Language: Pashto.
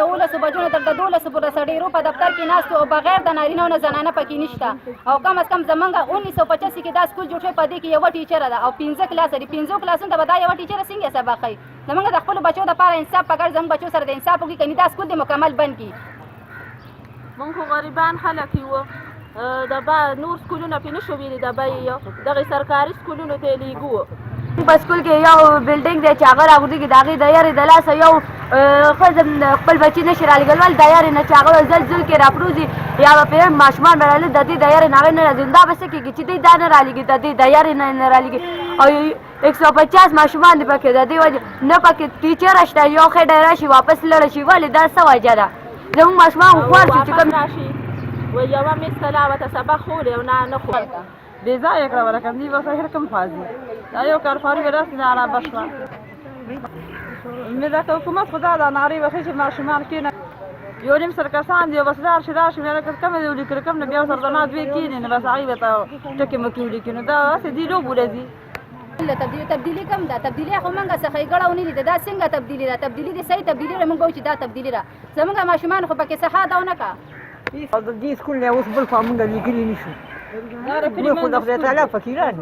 11 بجو نه تر 12 پورې سړی په دفتر کې ناست او بغیر د نارینه او زنانه پکې نشته او کم از کم زمونږ 1985 کې دا سکول جوړ شوی په دې کې یو ټیچر ده او 15 کلاس دي 15 کلاسونو ته به دا یو ټیچر څنګه سبق کوي زمونږ د خپل بچو لپاره انصاف پکار زمونږ بچو سره د انصاف وکړي کني دا سکول دې مکمل بند کړي مونږ خو غریبان خلک یو د نور سکولونه پې نشو ویلي د بیې دغې سرکاري سکولونو ته یې لیږو په سکول کې یو بلډینګ دی چې هغه راغورځېږي د هغې د یارې د لاسه یو ښځه خپل بچي نشي رالېږل ولې د یارې نه چې هغه زل زل کې راپروځي یا به پرې ماشومان به رالي د دې د یارې نه هغې نه راځي دا به څه کېږي چې دوی دا نه رالېږي د دې د یارې نه رالېږي او 150 ماشومان دي پکې د دې وجې نه پکې ټیچره شته یو خېډه راشي واپس لړه شي ولې دا څه وجه ده زموږ ماشومان خو خوار شو چې کوم راشي و یوه میس کلا ورته سبق خوري او نه خوري بې ځایه کړه ورکه دې به هر کوم خوازي دا یو کارخواري به داسې نارابه شوه مې درته حکومت خو دا ده نارې وښي چې ماشومان کښېنه یو نیم سل کسان دي او بس راشي مې لکه کمه دې ولیکلي کوم نه بیا ورسره زما دوی کښېني نو بس هغوی به ته ټکې مکې ولیکي نو دا هسې دې لوبو راځي تبدیلی کم ده تبدیلی خو موږ څخه یې ګړه ونه لیده دا څنګه تبدیلي ده تبدیلي دې صحیح تبدیلي ده موږ به وایو چې دا تبدیلي ده زموږ ماشومان خو پکې څه ښه ده ونه کړه او د دې سکول نه اوس بل خوا مونږ لیکلي نه شو موږ خو د خدای تعالی فقیران